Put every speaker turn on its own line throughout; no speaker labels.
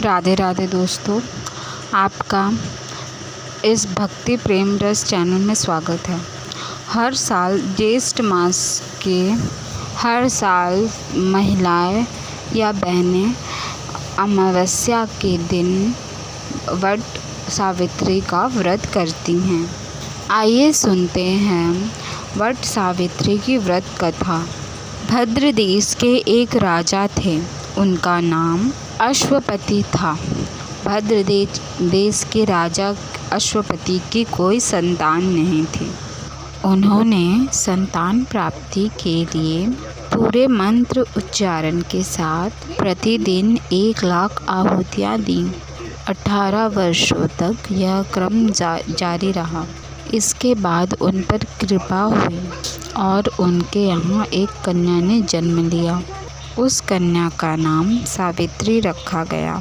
राधे राधे दोस्तों, आपका इस भक्ति प्रेम रस चैनल में स्वागत है। हर साल ज्येष्ठ मास के महिलाएं या बहनें अमावस्या के दिन वट सावित्री का व्रत करती हैं। आइए सुनते हैं वट सावित्री की व्रत कथा। भद्र देश के एक राजा थे, उनका नाम अश्वपति था। भद्र देश के राजा अश्वपति की कोई संतान नहीं थी। उन्होंने संतान प्राप्ति के लिए पूरे मंत्र उच्चारण के साथ प्रतिदिन 1,00,000 आहुतियाँ दी। 18 वर्षों तक यह क्रम जारी रहा। इसके बाद उन पर कृपा हुई और उनके यहाँ एक कन्या ने जन्म लिया। उस कन्या का नाम सावित्री रखा गया।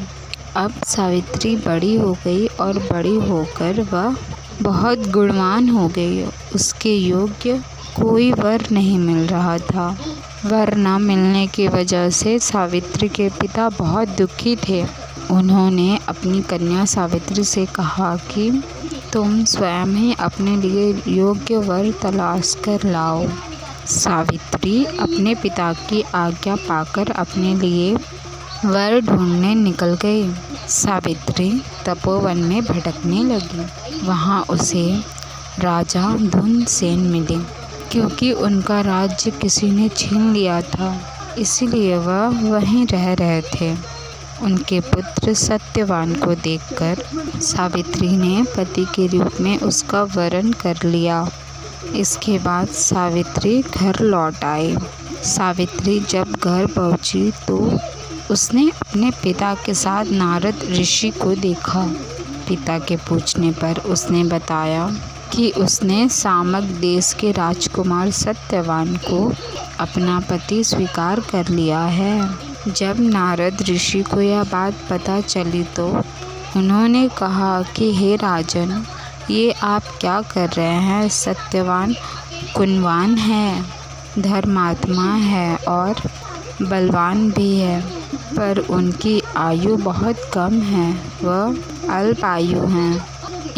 अब सावित्री बड़ी हो गई और बड़ी होकर वह बहुत गुणवान हो गई। उसके योग्य कोई वर नहीं मिल रहा था। वर न मिलने की वजह से सावित्री के पिता बहुत दुखी थे। उन्होंने अपनी कन्या सावित्री से कहा कि तुम स्वयं ही अपने लिए योग्य वर तलाश कर लाओ। सावित्री अपने पिता की आज्ञा पाकर अपने लिए वर ढूंढने निकल गई। सावित्री तपोवन में भटकने लगी। वहाँ उसे राजा धुंधसेन मिले। क्योंकि उनका राज्य किसी ने छीन लिया था, इसलिए वह वहीं रह रहे थे। उनके पुत्र सत्यवान को देखकर सावित्री ने पति के रूप में उसका वरण कर लिया। इसके बाद सावित्री घर लौट आई। सावित्री जब घर पहुंची तो उसने अपने पिता के साथ नारद ऋषि को देखा। पिता के पूछने पर उसने बताया कि उसने सामक देश के राजकुमार सत्यवान को अपना पति स्वीकार कर लिया है। जब नारद ऋषि को यह बात पता चली तो उन्होंने कहा कि हे राजन, ये आप क्या कर रहे हैं? सत्यवान गुणवान है, धर्मात्मा है और बलवान भी है, पर उनकी आयु बहुत कम है। वह अल्प आयु हैं।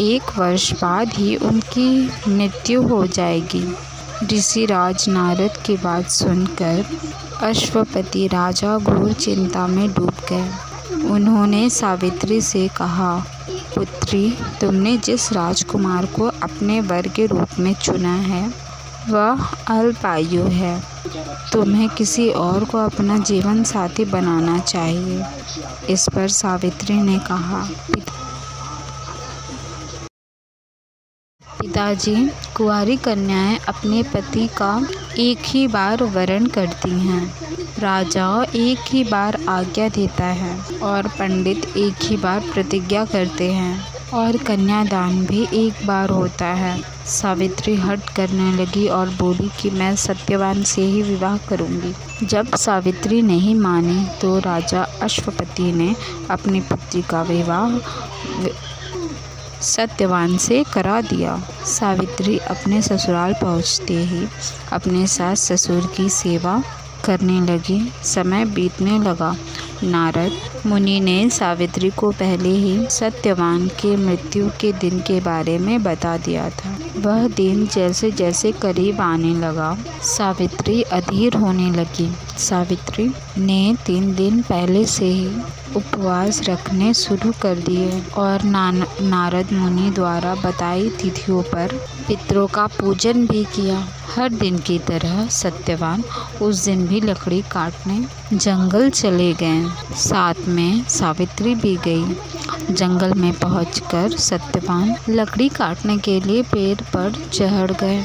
1 वर्ष बाद ही उनकी मृत्यु हो जाएगी। ऋषिराज नारद की बात सुनकर अश्वपति राजा घोर चिंता में डूब गए। उन्होंने सावित्री से कहा, पुत्री, तुमने जिस राजकुमार को अपने वर के रूप में चुना है वह अल्पायु है। तुम्हें किसी और को अपना जीवन साथी बनाना चाहिए। इस पर सावित्री ने कहा, पिताजी, कुंवारी कन्याएं अपने पति का एक ही बार वरण करती हैं। राजा एक ही बार आज्ञा देता है और पंडित एक ही बार प्रतिज्ञा करते हैं और कन्यादान भी एक बार होता है। सावित्री हट करने लगी और बोली कि मैं सत्यवान से ही विवाह करूंगी। जब सावित्री नहीं मानी तो राजा अश्वपति ने अपनी पुत्री का विवाह सत्यवान से करा दिया। सावित्री अपने ससुराल पहुंचते ही अपने सास ससुर की सेवा करने लगी। समय बीतने लगा। नारद मुनि ने सावित्री को पहले ही सत्यवान के मृत्यु के दिन के बारे में बता दिया था। वह दिन जैसे जैसे करीब आने लगा, सावित्री अधीर होने लगी। सावित्री ने 3 दिन पहले से ही उपवास रखने शुरू कर दिए और नारद मुनि द्वारा बताई तिथियों पर पितरों का पूजन भी किया। हर दिन की तरह सत्यवान उस दिन भी लकड़ी काटने जंगल चले गए। साथ में सावित्री भी गई। जंगल में पहुंचकर सत्यवान लकड़ी काटने के लिए पेड़ पर चढ़ गए।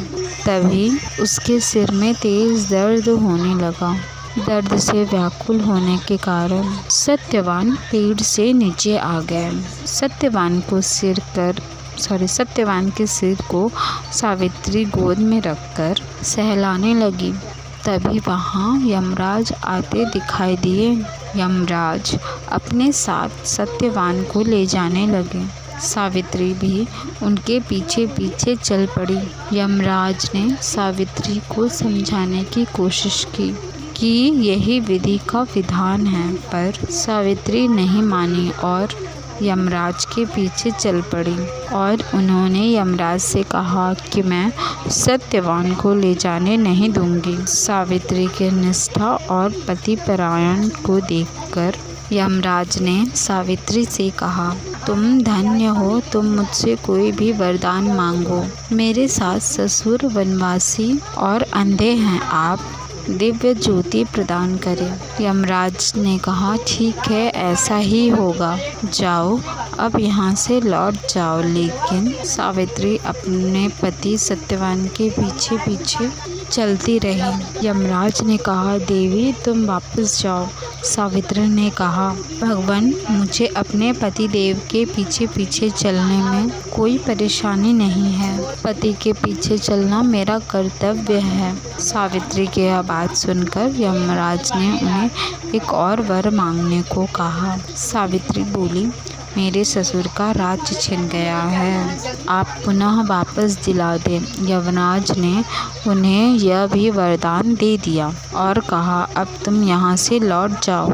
तभी उसके सिर में तेज दर्द होने लगा। दर्द से व्याकुल होने के कारण सत्यवान पेड़ से नीचे आ गए। सत्यवान के सिर को सावित्री गोद में रखकर सहलाने लगी। तभी वहाँ यमराज आते दिखाई दिए। यमराज अपने साथ सत्यवान को ले जाने लगे। सावित्री भी उनके पीछे पीछे चल पड़ी। यमराज ने सावित्री को समझाने की कोशिश की कि यही विधि का विधान है, पर सावित्री नहीं मानी और यमराज के पीछे चल पड़ी। और उन्होंने यमराज से कहा कि मैं सत्यवान को ले जाने नहीं दूंगी। सावित्री के निष्ठा और पतिपरायण को देखकर यमराज ने सावित्री से कहा, तुम धन्य हो, तुम मुझसे कोई भी वरदान मांगो। मेरे सास ससुर वनवासी और अंधे हैं, आप दिव्य ज्योति प्रदान करें। यमराज ने कहा, ठीक है, ऐसा ही होगा, जाओ अब यहाँ से लौट जाओ। लेकिन सावित्री अपने पति सत्यवान के पीछे पीछे चलती रही। यमराज ने कहा, देवी तुम वापस जाओ। सावित्री ने कहा, भगवान मुझे अपने पति देव के पीछे पीछे चलने में कोई परेशानी नहीं है, पति के पीछे चलना मेरा कर्तव्य है। सावित्री की यह बात सुनकर यमराज ने उन्हें एक और वर मांगने को कहा। सावित्री बोली, मेरे ससुर का राज्य छिन गया है, आप पुनः वापस दिला दें। यमराज ने उन्हें यह भी वरदान दे दिया और कहा, अब तुम यहाँ से लौट जाओ।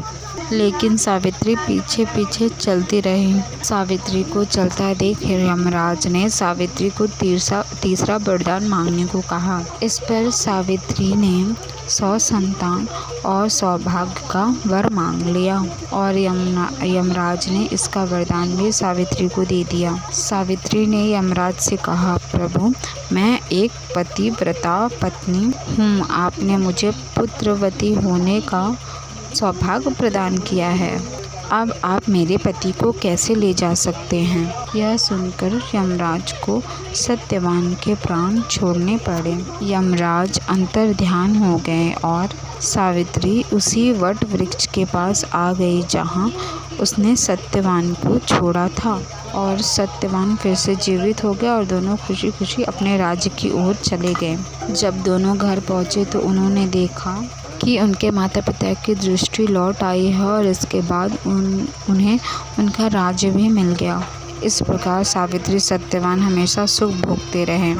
लेकिन सावित्री पीछे पीछे चलती रही। सावित्री को चलता देख यमराज ने सावित्री को तीसरा वरदान मांगने को कहा। इस पर सावित्री ने 100 संतान और सौभाग्य का वर मांग लिया और यमराज ने इसका वरदान भी सावित्री को दे दिया। सावित्री ने यमराज से कहा, प्रभु मैं एक पतिव्रता पत्नी हूँ, आपने मुझे पुत्रवती होने का सौभाग्य प्रदान किया है, अब आप मेरे पति को कैसे ले जा सकते हैं। यह सुनकर यमराज को सत्यवान के प्राण छोड़ने पड़े। यमराज अंतर्ध्यान हो गए और सावित्री उसी वट वृक्ष के पास आ गई जहाँ उसने सत्यवान को छोड़ा था और सत्यवान फिर से जीवित हो गया और दोनों खुशी खुशी अपने राज्य की ओर चले गए। जब दोनों घर पहुँचे तो उन्होंने देखा कि उनके माता पिता की दृष्टि लौट आई है और इसके बाद उन्हें उनका राज्य भी मिल गया। इस प्रकार सावित्री सत्यवान हमेशा सुख भोगते रहे।